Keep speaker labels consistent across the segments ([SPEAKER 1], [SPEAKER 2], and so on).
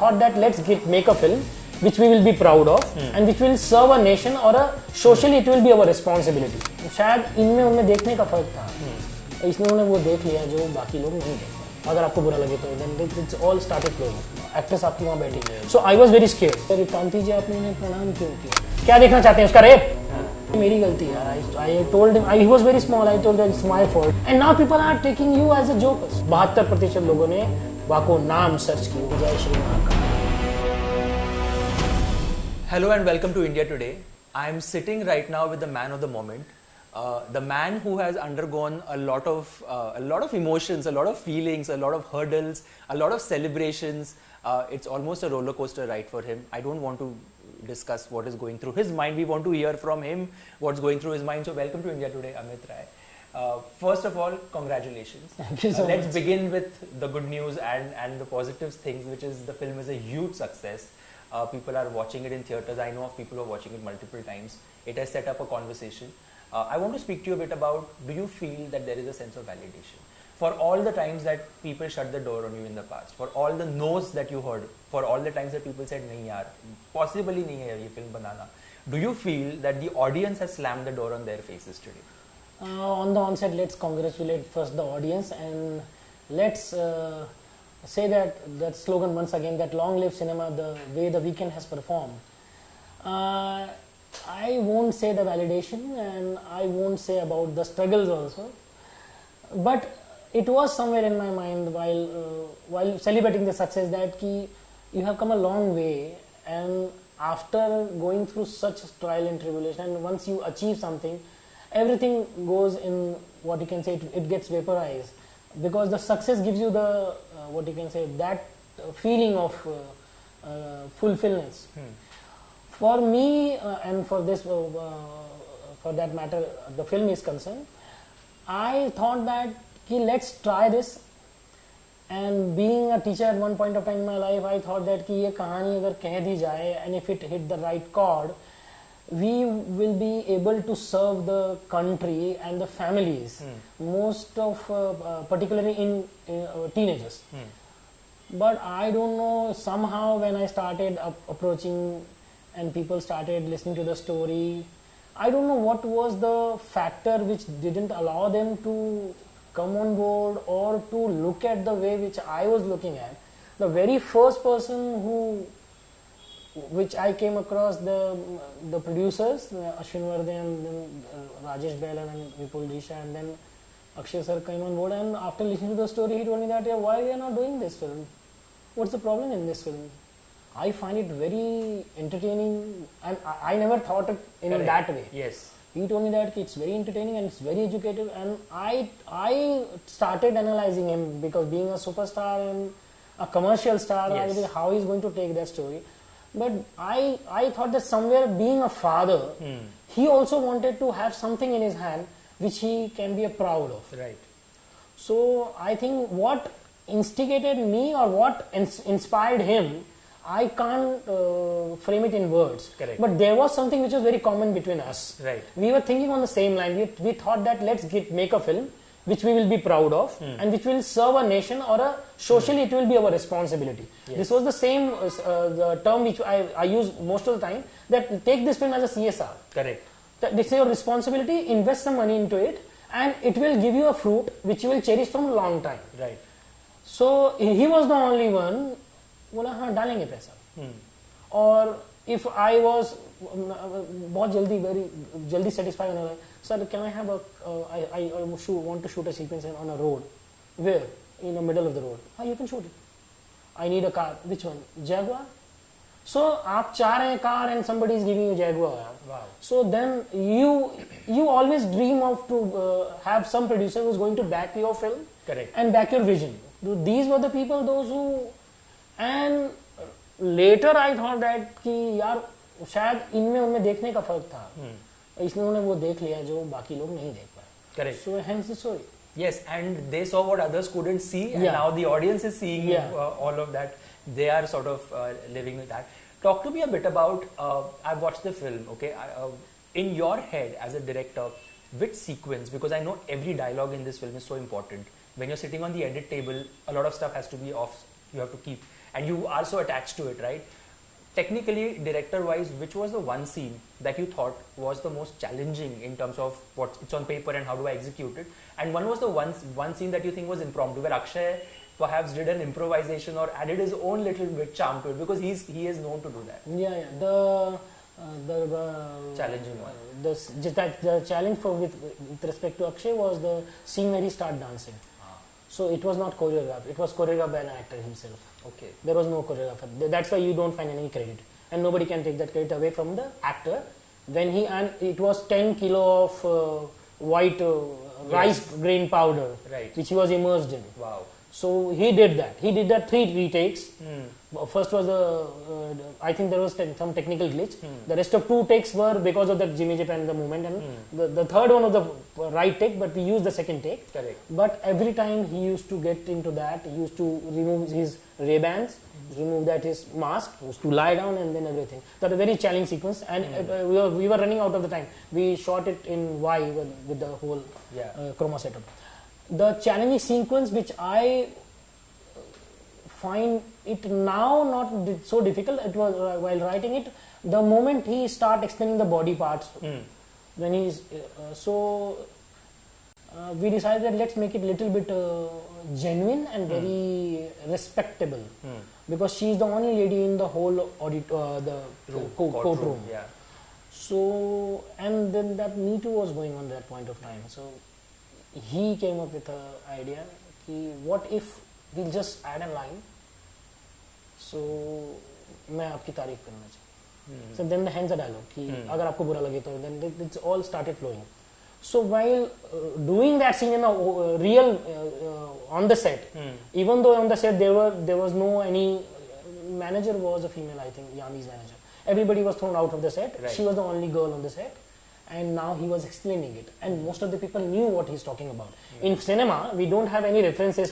[SPEAKER 1] thought that make a film which we will be proud of and which will serve a nation or a socially it will be our responsibility. शायद इनमें उनमें देखने का फर्क था, इसमें उन्होंने वो देख लिया जो बाकी लोग नहीं देखते. अगर आपको बुरा लगे तो then it's all started flowing. Actress आपकी वहाँ बैठी है. So I was very scared. Sir Kanti ji आपने उन्हें प्रणाम क्यों किया? क्या देखना चाहते हैं उसका रेप? मेरी गलती है. I told him he was very small. I told him it's my fault. And now people are taking you as a joker. 72% लोगों ने वाको नाम सर्च किया. जय Shri Mahakal.
[SPEAKER 2] Hello and welcome to India Today. I am sitting right now with the man of the moment, the man who has undergone a lot of emotions, a lot of feelings, a lot of hurdles, a lot of celebrations. It's almost a roller coaster ride for him. I don't want to discuss what is going through his mind. We want to hear from him what's going through his mind. So welcome to India Today, Amit Rai. First of all, congratulations.
[SPEAKER 1] Thank you so
[SPEAKER 2] let's
[SPEAKER 1] much.
[SPEAKER 2] begin with the good news and the positive things, which is the film is a huge success. People are watching it in theatres. I know of people who are watching it multiple times. It has set up a conversation. I want to speak to you a bit about, do you feel that there is a sense of validation? For all the times that people shut the door on you in the past, for all the no's that you heard, for all the times that people said, nahi yaar, possibly nahi hai ye film banana, do you feel that the audience has slammed the door on their faces today?
[SPEAKER 1] On the onset, let's congratulate first the audience and let's say that slogan once again, that long live cinema, the way the weekend has performed. I won't say the validation and I won't say about the struggles also, but it was somewhere in my mind while celebrating the success that you have come a long way, and after going through such trial and tribulation, and once you achieve something, everything goes in what you can say, it gets vaporized, because the success gives you the what you can say, that feeling of fulfillment. For me and for this for that matter the film is concerned, I thought that let's try this, and being a teacher at one point of time in my life, I thought that ये कहानी अगर कह दी जाए and if it hit the right chord, we will be able to serve the country and the families, most of particularly in teenagers. But I don't know, somehow when I started approaching and people started listening to the story, I don't know what was the factor which didn't allow them to come on board or to look at the way which I was looking at. The very first person which I came across, the producers, Ashwin Vardhan, then Rajesh Bailan and Vipul Disha, and then Akshay sir came on board, and after listening to the story he told me that, why we are not doing this film? What's the problem in this film? I find it very entertaining, and I never thought it in that way.
[SPEAKER 2] Yes.
[SPEAKER 1] He told me that it's very entertaining and it's very educative, and I started analyzing him, because being a superstar and a commercial star,
[SPEAKER 2] Yes.
[SPEAKER 1] how he's going to take that story. But I thought that somewhere, being a father, he also wanted to have something in his hand which he can be proud of.
[SPEAKER 2] Right.
[SPEAKER 1] So I think what instigated me or what inspired him, I can't frame it in words.
[SPEAKER 2] Correct.
[SPEAKER 1] But there was something which was very common between us.
[SPEAKER 2] Right.
[SPEAKER 1] We were thinking on the same line. We thought that let's make a film which we will be proud of and which will serve a nation or a socially it will be our responsibility.
[SPEAKER 2] Yes.
[SPEAKER 1] This was the same the term which I use most of the time, that take this film as a CSR.
[SPEAKER 2] Correct.
[SPEAKER 1] This is your responsibility, invest some money into it and it will give you a fruit which you will cherish from a long time.
[SPEAKER 2] Right.
[SPEAKER 1] So he was the only one, बोला हाँ डालेंगे पैसा. और if I was बहुत जल्दी satisfied होने लगा, sir can I have I want to shoot a sequence on a road. Where? In the middle of the road. You can shoot it. I need a car. Which one? Jaguar. So आप चाह रहे हैं car and somebody is giving you Jaguar.
[SPEAKER 2] Wow.
[SPEAKER 1] So then you always dream of to have some producer who is going to back your film.
[SPEAKER 2] Correct.
[SPEAKER 1] And back your vision. These were the people, those who, and later I thought that कि यार शायद इनमें उनमें देखने का फर्क था, इसमें उन्होंने वो देख लिया जो बाकी लोग नहीं देख पाए.
[SPEAKER 2] Correct.
[SPEAKER 1] So hence the story.
[SPEAKER 2] Yes, and they saw what others couldn't see, and now the audience is seeing all of that. They are sort of living with that. Talk to me a bit about, I've watched the film, okay, in your head as a director, which sequence, because I know every dialogue in this film is so important. When you're sitting on the edit table, a lot of stuff has to be off, you have to keep. and you are so attached to it, right? Technically, director-wise, which was the one scene that you thought was the most challenging in terms of what it's on paper and how do I execute it? And one was the one scene that you think was impromptu, where Akshay perhaps did an improvisation or added his own little bit charm to it, because he is known to do that.
[SPEAKER 1] Yeah. The
[SPEAKER 2] Challenging one.
[SPEAKER 1] The challenge with respect to Akshay was the scene where he started dancing. So it was not choreographed. It was choreographed by an actor himself.
[SPEAKER 2] Okay.
[SPEAKER 1] There was no choreographer. That's why you don't find any credit, and nobody can take that credit away from the actor. And it was 10 kilo of white rice grain powder,
[SPEAKER 2] right,
[SPEAKER 1] which he was immersed in.
[SPEAKER 2] Wow.
[SPEAKER 1] So he did that. He did that 3 retakes. First was I think there was some technical glitch. The rest of 2 takes were because of the Jimmy Jip and the movement, and the third one was the right take, but we used the second take.
[SPEAKER 2] Correct.
[SPEAKER 1] But every time he used to get into that, he used to remove his Ray-Bans, remove that his mask, used to lie down, and then everything. That was a very challenging sequence, and we were running out of the time. We shot it in Y with the whole chroma setup. The challenging sequence, which I find it now not so difficult, it was while writing it, the moment he start explaining the body parts, when he's we decided that let's make it a little bit genuine and very respectable, because she's the only lady in the whole courtroom.
[SPEAKER 2] Yeah.
[SPEAKER 1] So, and then that Me Too was going on at that point of time. So he came up with an idea, what if we'll just add a line, so मैं आपकी तारीफ करना चाहूँ. So then the hence the dialogue कि अगर आपको बुरा लगे तो, then it's all started flowing. So while doing that scene in a real on the set, even though on the set there was no any manager was a female, I think Yami's manager. Everybody was thrown out of the set.
[SPEAKER 2] Right.
[SPEAKER 1] She was the only girl on the set. And now he was explaining it, and most of the people knew what he's talking about. In cinema, we don't have any references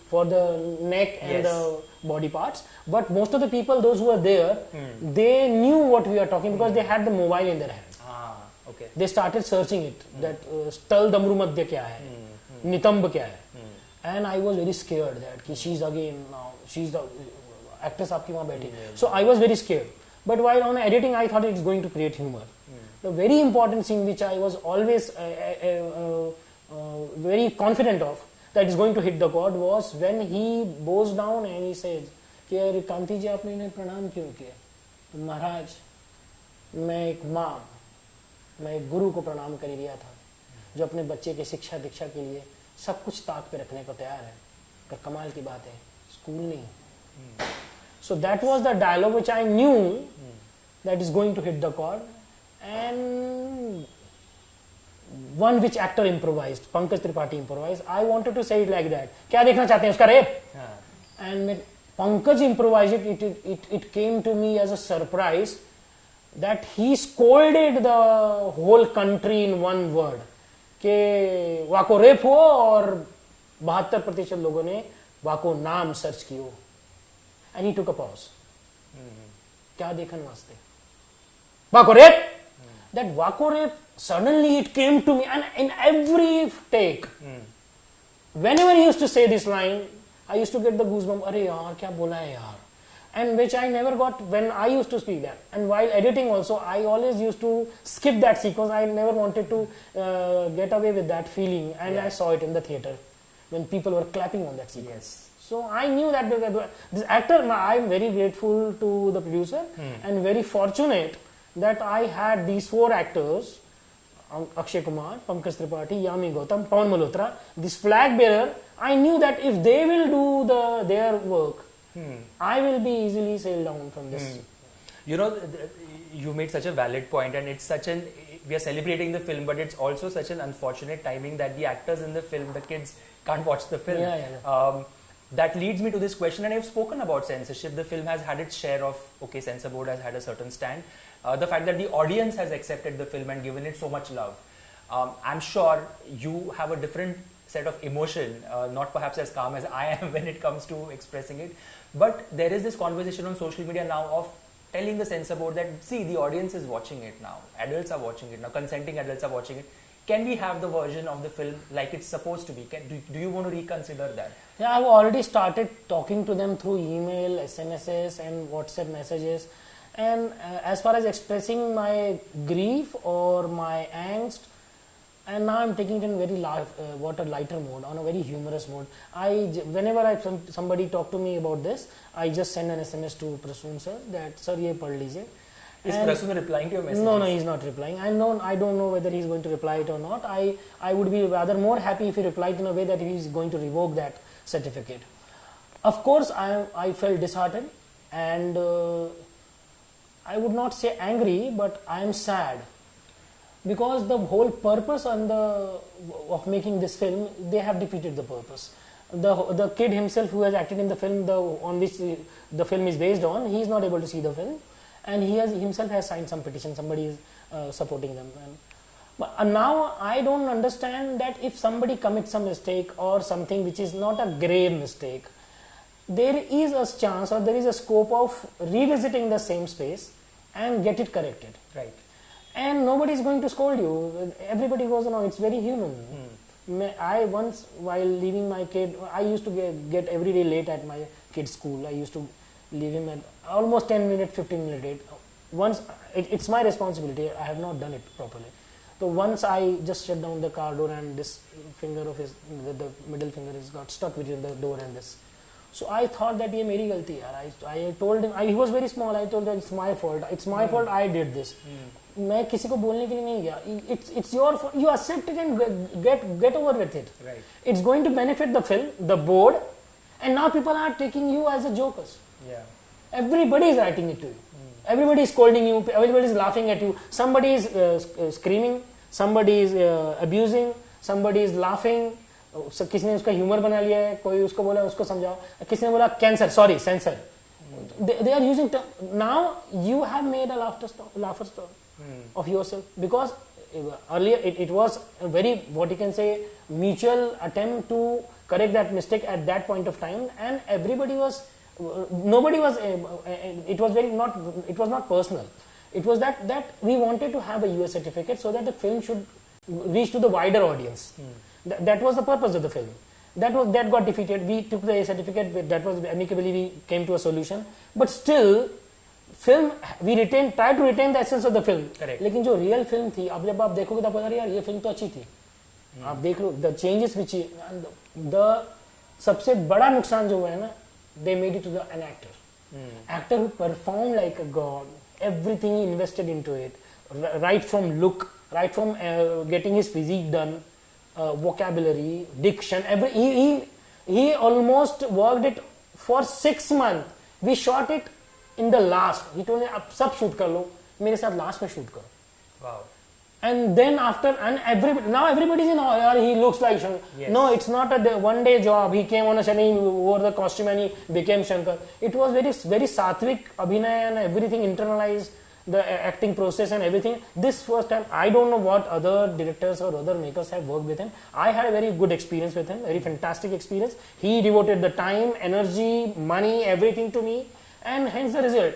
[SPEAKER 1] for the neck and the body parts, but most of the people, those who were there, they knew what we are talking, because they had the mobile in their hands.
[SPEAKER 2] Okay.
[SPEAKER 1] They started searching it, that Stal Damru Madhya kya hai, Nitamb kya hai, and I was very scared that she's again now, she's the actress aapki wahan baiti. So I was very scared. But while on editing, I thought it's going to create humor. The very important scene which I was always very confident of that is going to hit the chord was when he bows down and he says कि अरे कांति जी आपने इन्हें प्रणाम क्यों किया? महाराज, मैं एक माँ, मैं एक गुरु को प्रणाम कर दिया था, जो अपने बच्चे की शिक्षा दीक्षा के लिए सब कुछ ताक पे रखने को तैयार है. पर कमाल की बात है, स्कूल नहीं. So that was the dialogue which I knew that is going to hit the chord. And one which actor improvised, Pankaj Tripathi improvised. I wanted to say it like that. क्या देखना चाहते हैं उसका rape? And when Pankaj improvised it came to me as a surprise that he scolded the whole country in one word. कि वाको rape हुआ और 72% लोगों ने वाको नाम सर्च कियो. And he took a pause. क्या देखन वास्ते? वाको rape? That Wako rape, suddenly it came to me, and in every take, whenever he used to say this line, I used to get the goosebumps. Arey yaar, kya bola hai yaar? And which I never got when I used to speak that. And while editing also, I always used to skip that sequence. I never wanted to get away with that feeling, and I saw it in the theater when people were clapping on that sequence. So I knew that this actor, I am very grateful to the producer and very fortunate that I had these 4 actors, Akshay Kumar, Pankaj Tripathi, Yami Gautam, Pawan Malhotra, this flag bearer. I knew that if they will do their work, I will be easily sailed down from this.
[SPEAKER 2] You know, you made such a valid point, and it's we are celebrating the film, but it's also such an unfortunate timing that the actors in the film, the kids, can't watch the film. That leads me to this question, and I've spoken about censorship. The film has had its share of, censor board has had a certain stand. The fact that the audience has accepted the film and given it so much love. I'm sure you have a different set of emotion, not perhaps as calm as I am when it comes to expressing it. But there is this conversation on social media now of telling the censor board that, see, the audience is watching it now. Adults are watching it now. Consenting adults are watching it. Can we have the version of the film like it's supposed to be? Do you want to reconsider that?
[SPEAKER 1] Yeah, I've already started talking to them through email, SMSs, and WhatsApp messages. And as far as expressing my grief or my angst, and now I'm taking it in very lighter mode, on a very humorous mode. Whenever somebody talk to me about this, I just send an SMS to Prasoon sir that sir ye pad lijiye.
[SPEAKER 2] Is Prasoon replying to your message?
[SPEAKER 1] No, he's not replying. I don't know whether he's going to reply it or not. I would be rather more happy if he replied in a way that he's going to revoke that certificate. Of course, I felt disheartened, and I would not say angry, but I am sad, because the whole purpose of making this film, they have defeated the purpose. The kid himself who has acted in the film, on which the film is based on, he is not able to see the film, and he himself has signed some petition. Somebody is supporting them. But now I don't understand that if somebody commits a mistake or something which is not a grave mistake, there is a chance or there is a scope of revisiting the same space and get it corrected.
[SPEAKER 2] Right.
[SPEAKER 1] And nobody is going to scold you. Everybody goes along. It's very human. I once, while leaving my kid, I used to get every day late at my kid's school. I used to leave him at almost 10 minutes, 15 minutes late. Once, it's my responsibility. I have not done it properly. So once I just shut down the car door, and this finger of his, the middle finger got stuck between the door and this. So I thought that ये मेरी गलती है. I told him, he was very small. I told him it's my fault. It's my fault. I did this. मैं किसी को बोलने के लिए नहीं गया. It's your fault. You accept it and get over with it.
[SPEAKER 2] Right.
[SPEAKER 1] It's going to benefit the film, the board, and now people are taking you as a jokers.
[SPEAKER 2] Yeah.
[SPEAKER 1] Everybody is writing it to you. Everybody is scolding you. Everybody is laughing at you. Somebody is screaming. Somebody is abusing. Somebody is laughing. किसी ने उसका humour बना लिया है, कोई उसको बोला उसको समझाओ, किसी ने बोला cancer, sorry sensor. They are using now you have made a laughter stone of yourself, because earlier it was a very, what you can say, mutual attempt to correct that mistake at that point of time, and everybody was, nobody was, it was not personal. It was that we wanted to have a US certificate so that the film should reach to the wider audience. That was the purpose of the film. That got defeated. We took the A certificate. That was amicably, we came to a solution. But still, film, we tried to retain the essence of the film.
[SPEAKER 2] Correct.
[SPEAKER 1] लेकिन जो real film थी, अब जब आप देखोगे तो पता नहीं यार ये film तो अच्छी थी. आप देख लो the changes which the सबसे बड़ा नुकसान जो हुआ है ना, they made it to an actor. Actor who performed like a god. Everything he invested into it, right from look, right from getting his physique done. Vocabulary, diction, he almost worked it for 6 months. We shot it in the last. He told me, "Ab sab shoot kar lo, mere saath last mein shoot karo."
[SPEAKER 2] Wow.
[SPEAKER 1] And then after, now everybody's in awe. He looks like Shankar. Yes. No, it's not a one-day job. He came on a set, he wore the costume and he became Shankar. It was very, very sattvic abhinay and everything internalized. The acting process and everything. This first time, I don't know what other directors or other makers have worked with him. I had a very good experience with him, very fantastic experience. He devoted the time, energy, money, everything to me, and hence the result.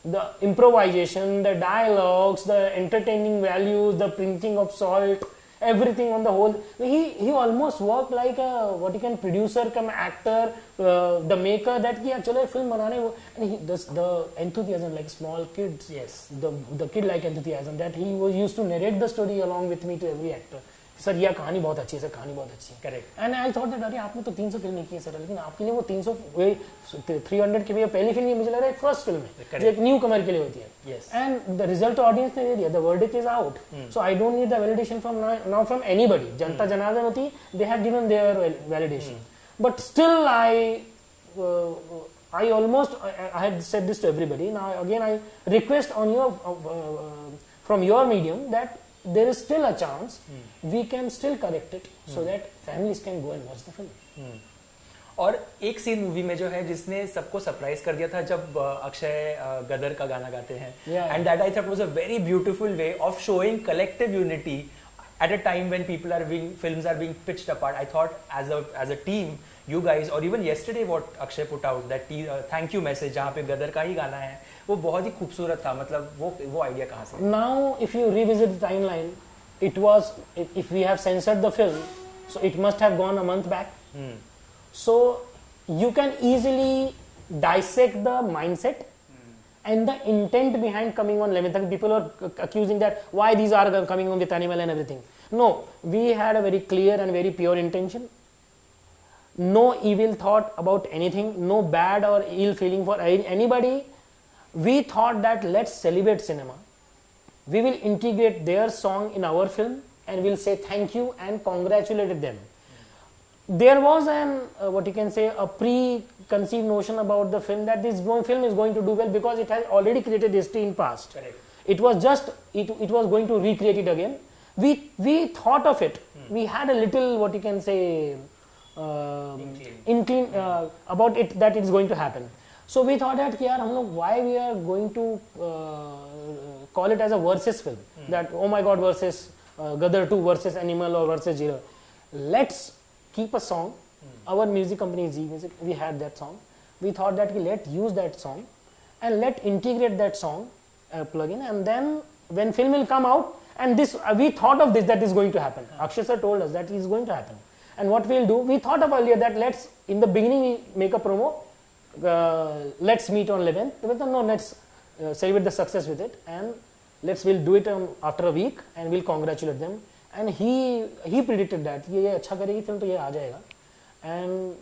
[SPEAKER 1] The improvisation, the dialogues, the entertaining values, the pinching of salt, everything on the whole. He almost worked like a, what you can, producer come actor, the maker, that ki chalo film banane wo, and the enthusiasm, like small kids.
[SPEAKER 2] Yes.
[SPEAKER 1] The kid like enthusiasm, that he was used to narrate the story along with me to every actor. Sir यह कहानी बहुत अच्छी है, sir कहानी बहुत अच्छी है.
[SPEAKER 2] Correct.
[SPEAKER 1] And I thought that अरे आपने तो 300 फिल्म नहीं की है सर, लेकिन आपके लिए वो 300 के लिए पहली फिल्म, मुझे लग रहा है फर्स्ट फिल्म है जो एक न्यू कमर के लिए होती है. एंड द रिजल्ट ऑडियंस ने दे दिया, the verdict is out. So I don't need the validation from now from anybody. जनता जनार्दन होती, they have given their validation. But still I had said this to everybody. Now again I request on from your medium that there is still a chance we can still correct it so that families can go and watch the film.
[SPEAKER 2] और एक scene movie में जो है जिसने सबको surprise कर दिया था जब अक्षय गदर का गाना गाते हैं, and that I thought was a very beautiful way of showing collective unity at a time when films are being pitched apart. I thought as a team, you guys, or even yesterday what Akshay put out, that thank you message जहाँ पे गदर का ही गाना है, वो बहुत ही खूबसूरत था. मतलब वो आइडिया कहाँ से?
[SPEAKER 1] Now if you revisit the timeline, it was, if we have censored the film, so it must have gone a month back. So you can easily dissect the mindset and the intent behind coming on 11th. People are accusing that why these are coming on with animal and everything. No, we had a very clear and very pure intention. No evil thought about anything, no bad or ill feeling for anybody. We thought that let's celebrate cinema. We will integrate their song in our film and we'll say thank you and congratulate them. There was an what you can say a preconceived notion about the film that this film is going to do well because it has already created history in past.
[SPEAKER 2] Correct.
[SPEAKER 1] It was just it was going to recreate it again. We thought of it. We had a little what you can say inkling about it that it's going to happen. So we thought that yaar, why we are going to call it as a versus film, that oh my god versus Gadar 2 versus Animal or versus Jira. Let's keep a song. Our music company is Z Music, we had that song. We thought that let's use that song and let integrate that song plugin, and then when film will come out, and this we thought of this that is going to happen. Akshay sir told us that is going to happen. And what we'll do, we thought of earlier that let's in the beginning we make a promo, let's meet on 11th. But no, let's celebrate the success with it, and we'll do it after a week and we'll congratulate them. And he predicted that ये अच्छा करेगी film तो ये आ जाएगा. And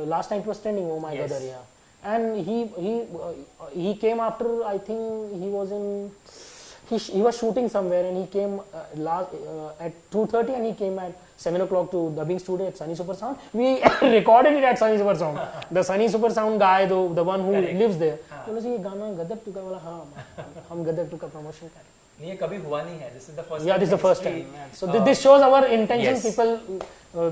[SPEAKER 1] last night was trending. Oh my god, yeah. And he came after, I think he was in he was shooting somewhere, and he came at 2:30 and he came at 7 o'clock to dubbing studio at Sunny Super Sound. We recorded it at Sunny Super Sound. The Sunny Super Sound guy, the one who lives there, बोला ये गाना गदर 2 का, बोला हाँ हम गदर 2 का promotion करें.
[SPEAKER 2] ये कभी हुआ नहीं है. This is the first.
[SPEAKER 1] Yeah, this is the first time. So this shows our intention. Yes. People,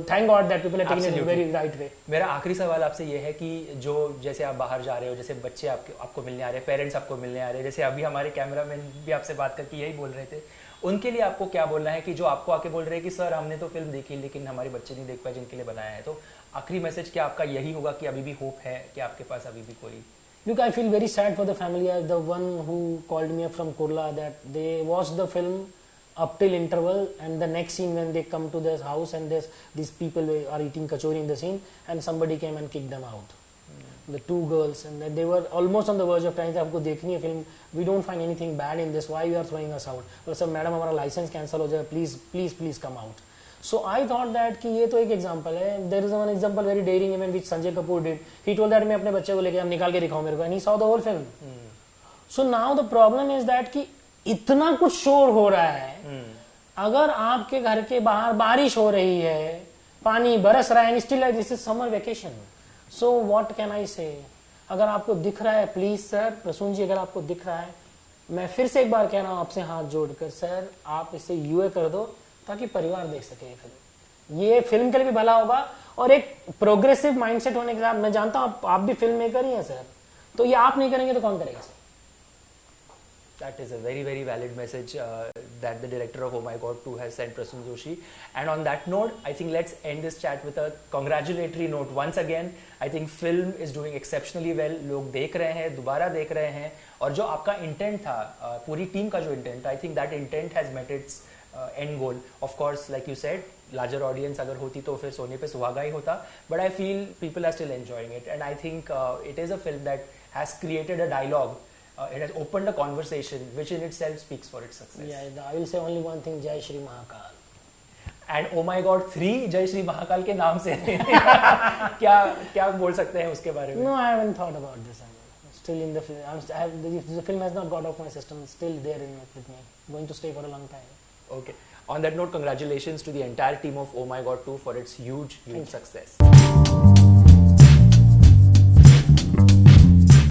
[SPEAKER 1] thank God that people are taking it in a very right way.
[SPEAKER 2] मेरा आखिरी सवाल आपसे ये है कि जो जैसे आप बाहर जा रहे हो, जैसे बच्चे आपको मिलने आ रहे हैं, पेरेंट्स आपको मिलने आ रहे हैं, जैसे अभी हमारे कैमरामैन भी आपसे बात करके यही बोल रहे थे, उनके लिए आपको क्या बोलना है कि जो आपको आके बोल रहे हैं कि सर हमने तो फिल्म देखी लेकिन हमारे बच्चे नहीं देख पाए जिनके लिए बनाया है, तो आखिरी मैसेज क्या आपका यही होगा कि अभी भी होप है कि आपके पास अभी भी कोई?
[SPEAKER 1] Look, I feel very sad for the family. As the one who called me up from Kurla, that they watched the film up till interval, and the next scene when they come to this house and these people are eating kachori in the scene, and somebody came and kicked them out. The 2 girls, and they were almost on the verge of trying to आपको देखनी है film. We don't find anything bad in this. Why you are throwing us out? But sir, madam हमारा license cancel हो जाए. Please come out. So I thought that कि ये तो एक example है. There is one example very daring event which Sanjay Kapoor did. He told that मैं अपने बच्चे को लेके हम निकाल के दिखाओ मेरे को, and he saw the whole film. So now the problem is that कि इतना कुछ शोर हो रहा है, अगर आपके घर के बाहर बारिश हो रही है, पानी बरस रहा है, and still like this is summer vacation. So what can I say? अगर आपको दिख रहा है, प्लीज सर प्रसून जी, अगर आपको दिख रहा है, मैं फिर से एक बार कह रहा हूँ आपसे हाथ जोड़कर, सर आप इसे यूए कर दो ताकि परिवार देख सके ये फिल्म. ये फिल्म के लिए भी भला होगा, और एक प्रोग्रेसिव माइंडसेट होने के साथ, मैं जानता हूँ आप भी फिल्म मेकर ही हैं सर, तो ये आप नहीं करेंगे तो कौन करेगा sir?
[SPEAKER 2] That is a very, very valid message that the director of Oh My God 2 has sent Prasun Joshi. And on that note, I think let's end this chat with a congratulatory note. Once again, I think film is doing exceptionally well. लोग देख रहे हैं, दोबारा देख रहे हैं, और जो आपका intent था, पूरी टीम का जो intent, I think that intent has met its end goal. Of course, like you said, larger audience अगर होती तो फिर सोने पे सुहागा ही होता. But I feel people are still enjoying it, and I think it is a film that has created a dialogue. It has opened a conversation which in itself speaks for its success.
[SPEAKER 1] Yeah, I will say only one thing, Jai Shri Mahakal.
[SPEAKER 2] And Oh My God 3 Jai Shri Mahakal के नाम से क्या बोल सकते हैं उसके बारे में?
[SPEAKER 1] No, I haven't thought about this. I'm still in the film. The film has not got off my system. It's still there with me. I'm going to stay for a long time.
[SPEAKER 2] Okay. On that note, congratulations to the entire team of Oh My God 2 for its huge success.